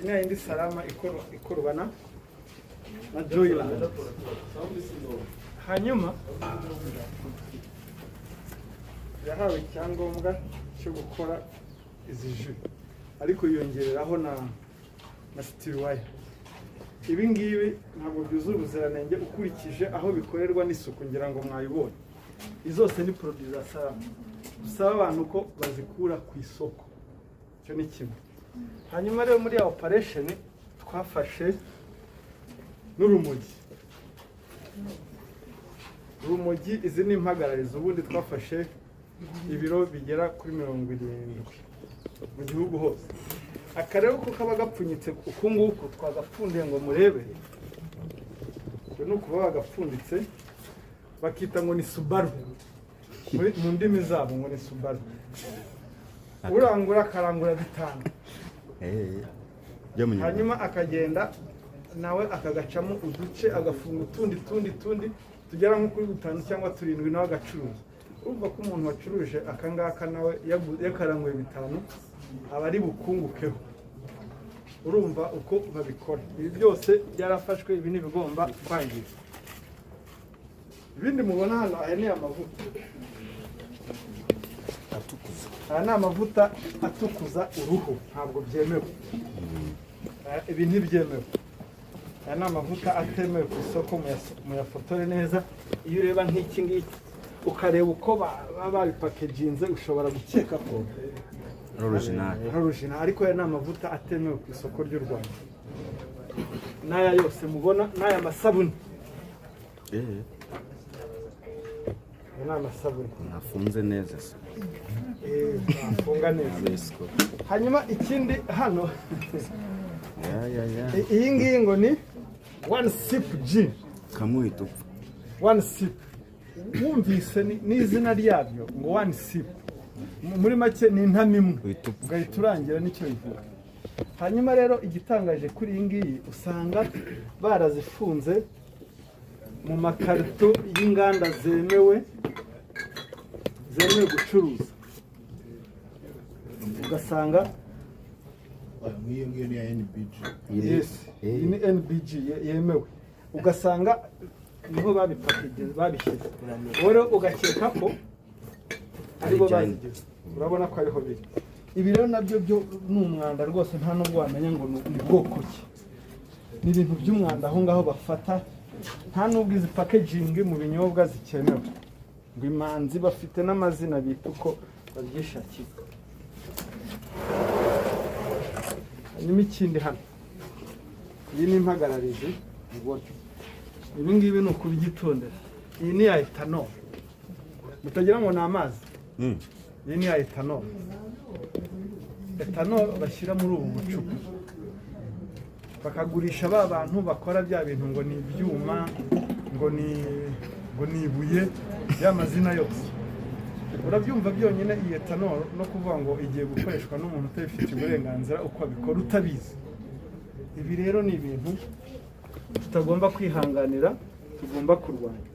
ina indi salama ikorwa na Joyland. Hanyuma yahawe icyangombwa cyo gukora izi jus ariko yongereraho na steel wire. Ibi ngibi ntabwo byuzuye ubuziranenge ukurikije aho bikorerwa n'isuku, ngira ngo mwayibonye. Izose ni produit za salama, dusaba abantu ko bazikura ku isoko. Cyo ni kimwe. Hanyuma rero muri operation twafashe n'urumogi. Urumogi izi ni impagararizo, ubundi twafashe ibiro bigera kuri 70 mu gihugu hose. Akarero ko kaba gapfunyitse uku nguku twagapfundiye ngo murebe. Cyo nuko bagapfunditse bakita ngo ni Subaru. Mu ndimi zabo ngo ni Subaru. Urangura karangura bitanu. Hanyuma akagenda nawe akagacamo uduce agafunga utundi tugera nko kuri 5 cyangwa 7 nawe agacuruza. Urumva ko umuntu wacuruje akangaka nawe yakaranguye bitanu aba ari bukungukeho. Urumva uko babikora. Ibi byose byarafashwe, ibi ni bigomba kwangiza. Ibindi mubona hano aya ni amavuta atukuza. Aya ni amavuta atukuza uruhu, ntabwo byemewe. Ibi ntibyemewe. Aya ni amavuta atemewe ku isoko, muyafotore neza. Iyo ureba nk'iki ngiki ukareba uko babipakeginze ushobora gukeka ko original, ariko aya ni amavuta atemewe ku isoko ry'u Rwanda. N'aya yose mubona, n'aya masabuni ni amasabuni nafunze neza. Nafunga neza. Hanyuma ikindi hano iyi ngiyi ngo ni one sip gin. Kamuhita One sip. Wumvise n'izina ryabyo ngo one sip. Muri make ni intamimwe. Ugahita urangira n'icyo bivuga. Hanyuma rero igitangaje kuri iyi ngiyi usanga barazifunze mu makarito y'inganda zemewe gucuruza. Ugasanga iyo ni ya NBG. Yes, ni NBG yemewe. Ugasanga niho babipakeje babishyize. Rero ugakeka ko aribo bazigize. Urabona ko ariho biri. Ibi rero nabyo byo n'umwanda rwose, nta nubwo wamenya ngo ni bwoko ki. Ni ibintu by'umwanda aho ngaho bafata, nta nubwo izi packaging mu binyobwa zikenewe. Ngo imanzi bafite n'amazina bita uko babyishakiye. Hanyuma ikindi hano, iyi ni impagararizi ubona. Ibi ngibi ni ukubigitondera. Iyi ni ya ethanol. Mutagira ngo ni amazi. Iyi ni ya ethanol. Ethanol bashyira muri ubu bucupa bakagurisha ba bantu bakora bya bintu ngo ni ibyuma, ngo ni ibuye, y'amazina yose. Urabyumva byonyine iyi ethanol no kuvuga ngo igiye gukoreshwa n'umuntu utabifitiye uburenganzira uko abikora utabizi. Ibi rero ni ibintu tutagomba kwihanganira, tugomba kurwanya.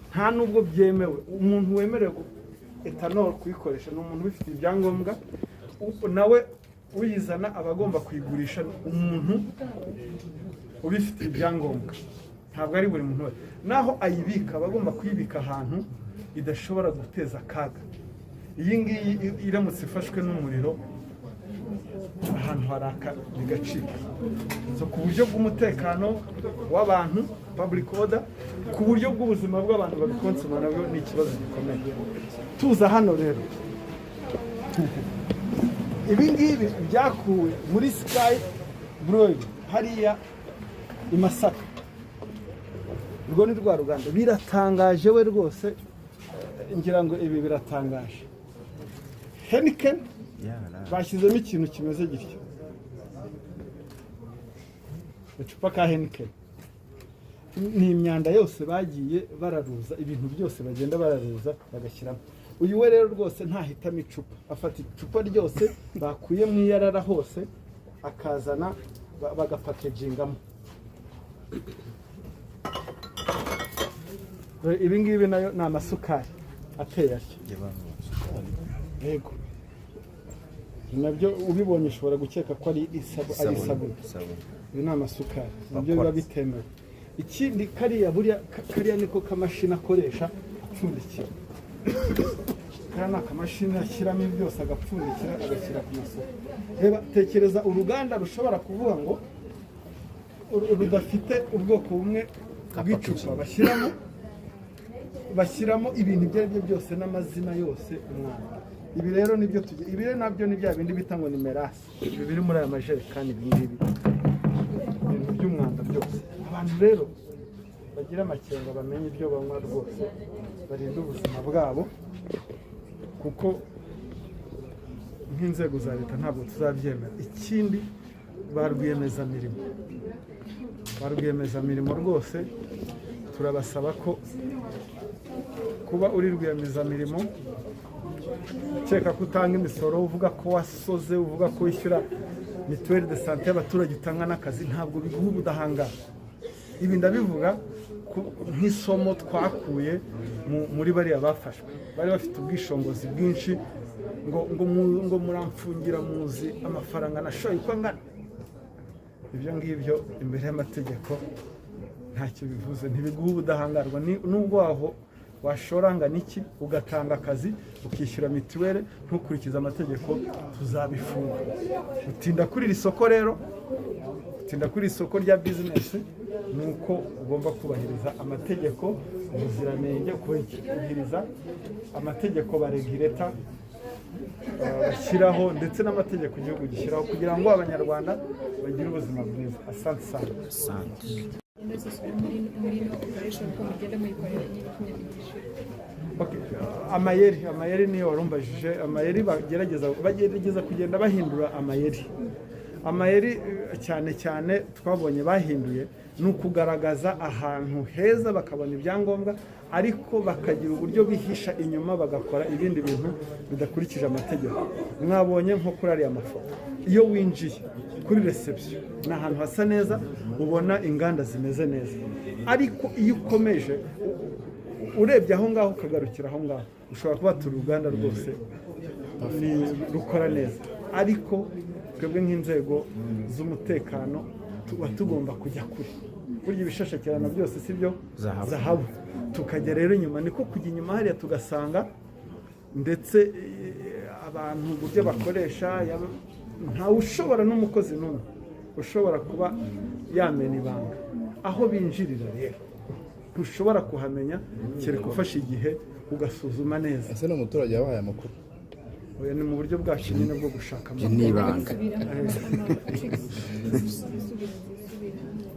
Nta nubwo byemewe. Umuntu wemerewe ethanol kuyikoresha ni umuntu ubifitiye ibyangombwa, nawe uyizana abagomba kuyigurisha umuntu ubifitiye ibyangombwa. Ntabwo ari buri muntu wese. Naho ayibika abagomba kuyibika ahantu idashobora guteza akaga. Iyi ngiyi iramutse ifashwe n'umuriro ahantu haraka bigacika. Ku buryo bw'umutekano w'abantu, public order, ku buryo bw'ubuzima bw'abantu babikonsoma nabyo ni ikibazo gikomeye. Tuza hano rero, ibi ngibi byakuwe muri Sky Brewery hariya i Masaka. Urwo ni rwa ruganda. Biratangaje we rwose, ngira ngo ibi biratangaje. Heineken bashyizemo ikintu kimeze gityo. Icupa ka Heineken. Ni imyanda yose bagiye bararuza, ibintu byose bagenda bararuza bagashyiramo. Uyu we rero rwose ntahitamo icupa. Afata icupa ryose bakuye mu iyarara hose akazana bagapakagingamo. Ibi ngibi nayo ni amasukari ateye atyo. Yego. nabyo ubibonye ushobora gukeka ko ari isabune. Ibi ni amasukari nabyo biba bitemewe. Ikindi kariya niko kamashini akoresha apfundikira. Kariya ni akamashini ashyiramo byose agapfundikira agashyira ku masoko. Reba tekereza uruganda rushobora kuvuga ngo rudafite ubwoko bumwe bw'icupa bashyiramo ibintu ibyo ari byo byose n'amazina yose umwana. Ibi rero nibyo ibi rero nabyo ni bya bindi bita ngo ni merasi. Ibi biri muri aya majerekani ibingibi ibintu by'umwanda byose. Abantu rero bagira amakenga bamenye ibyo banywa rwose barinda ubuzima bwabo, kuko nk'inzego za leta ntabwo tuzabyemera. Ikindi ba rwiyemezamirimo rwose turabasaba ko kuba uri rwiyemezamirimo ukeka ko utanga imisoro, uvuga ko wasoze, uvuga ko wishyura mituweli de sante y'abaturage, utanga n'akazi, ntabwo biguha ubudahangara. Ibi ndabivuga nk'isomo twakuye muri bariya bafashwe, bari bafite ubwishingizi bwinshi, ngo muramfungira muzi amafaranga nashoye uko angana. Ibyo ngibyo imbere y'amategeko ntacyo bivuze, ntibiguha ubudahangarwa. Nubwo aho washoranga niki ugatanga akazi ukishyura mituweli ntukurikize amategeko, tuzabifunga. Utinda kuri iri soko rero, utinda kuri iri soko rya bizinesi, ni uko ugomba kubahiriza amategeko, ubuziranenge, kubahiriza amategeko baregireta bashyiraho, ndetse n'amategeko igihugu gishyiraho, kugira ngo abanyarwanda bagire ubuzima bwiza. Asante sana. Amayeri niyo warumbajije. Amayeri bagerageza kugenda bahindura amayeri cyane cyane twabonye bahinduye ni ukugaragaza ahantu heza bakabona ibyangombwa, ariko bakagira uburyo bihisha inyuma bagakora ibindi bintu bidakurikije amategeko. Mwabonye nko kuri ariya mafoto, iyo winjiye kuri reception ni ahantu hasa neza, ubona inganda zimeze neza, ariko iyo ukomeje urebye aho ngaho ukagarukira aho ngaho, ushobora kuba turi uruganda rwose rukora neza. Ariko twebwe nk'inzego z'umutekano tuba tugomba kujya kure. Burya ibishashakirana byose si byo zahabu. Tukajya rero inyuma, niko kujya inyuma hariya tugasanga ndetse abantu uburyo bakoresha, ntawe ushobora n'umukozi n'umwe ushobora kuba yamena ibanga aho binjirira. Rero ntushobora kuhamenya kereka ufashe igihe ugasuzuma neza. Ese n'umuturage yabahaye amakuru? Oya, ni mu buryo bwacu nyine bwo gushaka amakuru. N'ibanga.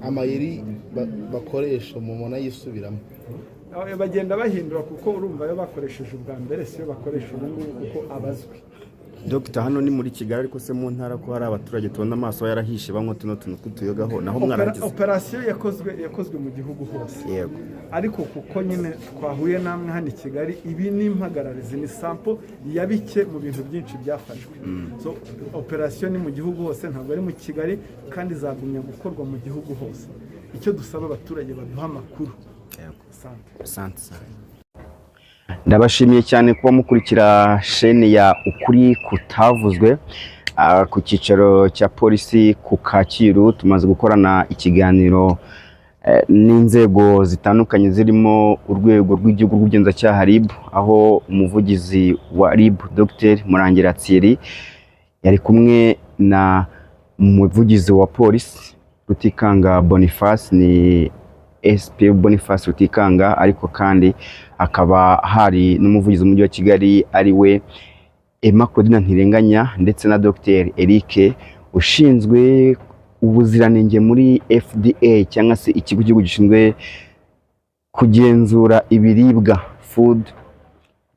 Amayeri bakoresha umuntu yisubiramo, bagenda bahindura, kuko urumva iyo bakoresheje ubwa mbere siyo bakoresha ubu ngubu kuko abazwi. Dr. hano ni muri Kigali, ariko se mu ntara ko hari abaturage tubona amaso yarahishe banywa tuno tuntu tw'utuyogaho, naho mwaragize operasiyo yakozwe mu gihugu hose. Yego. Ariko kuko nyine twahuye namwe hano i Kigali, ibi ni impagararizi, ni sample ya bike mu bintu byinshi byafashwe. So operasiyo ni mu gihugu hose, ntabwo ari mu Kigali, kandi zagumya gukorwa mu gihugu hose. Icyo dusaba abaturage baduha amakuru. Yego. Asante. Ndabashimiye cyane kuba mukurikira sheni ya Ukuri Kutavuzwe ku cyicaro cya polisi ku Kacyiru. Tumaze gukorana ikiganiro n'inzego zitandukanye zirimo urwego rw'igihugu rw'ubugenzacyaha RIB, aho umuvugizi wa RIB Dr. Murangira Thierry yari kumwe na umuvugizi wa polisi Rutikanga Boniface, ni SP Boniface Rutikanga, ariko kandi akaba hari n'umuvugizi w'umujyi wa Kigali ari we Emma Claudine Ntirenganya, ndetse na Dr. Eric ushinzwe ubuziranenge muri FDA, cyangwa se ikigo cy'igihugu gishinzwe kugenzura ibiribwa,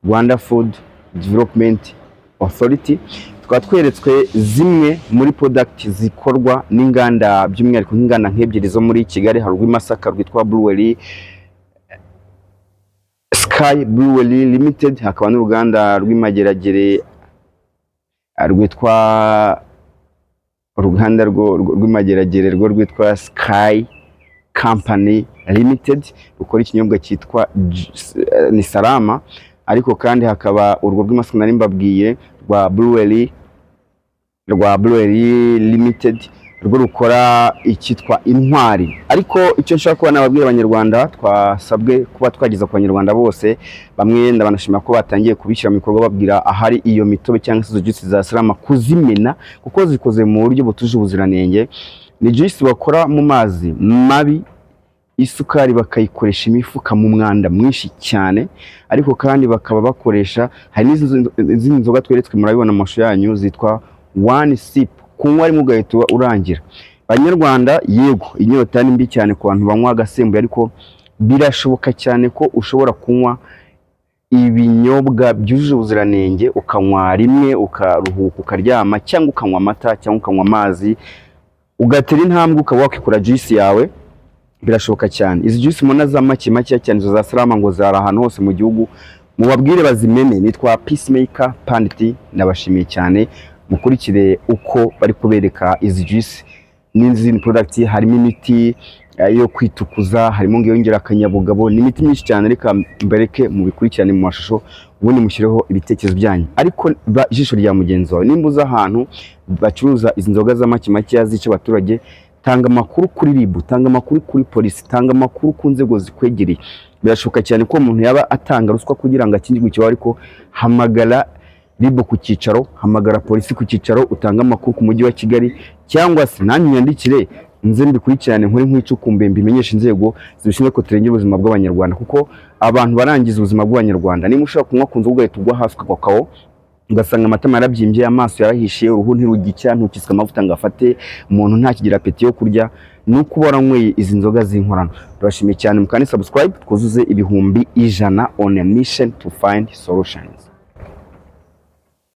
Rwanda Food Development Authority. Twatweretswe zimwe muri product zikorwa n'inganda, by'umwihariko nk'inganda nk'ebyiri zo muri Kigali. Hari urw'Imasaka rwitwa Brewery Sky Brewery Limited, hakaba n'uruganda rw'Imageragere rwitwa rw'Imageragere rwitwa Sky Company Limited, rukora ikinyobwa cyitwa ni Salama. Ariko kandi hakaba urwo rw'Imasaka nari mbabwiye rwa Brewery rwa Brewery Limited rwo rukora icyitwa Intwari. Ariko icyo nshaka kuba nababwira abanyarwanda, twasabwe kuba twageza ku banyarwanda bose, bamwe ndabanashima ko batangiye kubishyira mu bikorwa babwira ahari iyo mitobe cyangwa se izo juice za Salama kuzimena, kuko zikoze mu buryo butuje ubuziranenge. Ni juice bakora mu mazi mabi, isukari bakayikoresha imifuka mu mwanda mwinshi cyane, ariko kandi bakaba bakoresha hari n'izindi nzoga tweretswe murabibona mu mashusho yanyu zitwa one sip, kunywa rimwe ugahita urangira. Banyarwanda, yego inyota ni mbi cyane ku bantu banywa agasembuye, ariko birashoboka cyane ko ushobora kunywa ibinyobwa byujuje ubuziranenge, ukanywa rimwe ukaruhuka ukaryama, cyangwa ukanywa amata, cyangwa ukanywa amazi, ugatera intambwe ukaba wakikora juice yawe. Birashoboka cyane. Izi juice mona za make cyane zo za Salama ngo zari ahantu hose mu gihugu, mubabwire bazimene. Nitwa Peacemaker Pandit, ndabashimiye cyane. Mukurikire uko bari kubereka izi juice n'izindi product. Harimo imiti yo kwitukuza, harimo ngiyongera akanyabugabo, n'imiti myinshi cyane. Reka mbereke mu bikurikirane mu mashusho, ubundi mushyireho ibitekerezo byanyu. Ariko ijisho rya mugenzi wawe, nimba uza ahantu bacuruza izi nzoga za make yazica abaturage, tanga amakuru kuri RIB, tanga amakuru kuri polisi, tanga amakuru ku nzego zikwegereye. Birashoboka cyane ko umuntu yaba atanga ruswa kugira ngo akingirwe ikibazo, ariko hamagara RIB ku cyicaro, hamagara polisi ku cyicaro, utanga amakuru ku mujyi wa Kigali, cyangwa se nanjye nyandikire nze mbikurikirane nkuri nk'icukumbe mbimenyesha inzego zibishinzwe ko turengera ubuzima bw'abanyarwanda, kuko abantu barangiza ubuzima bw'abanyarwanda. Niba ushaka kunywa ku nzoga ugahita ugwa hasi ukakaho, ugasanga amatama yarabyimbye, amaso yarahishiye, uruhu ntirugicya, ntukiswe amavuta ngo afate, umuntu ntakigira apeti yo kurya, nuko waranyweye izi nzoga z'inkorano. Turashimiye cyane, mukani subscribe twuzuze ibihumbi 100 on a mission to find solutions.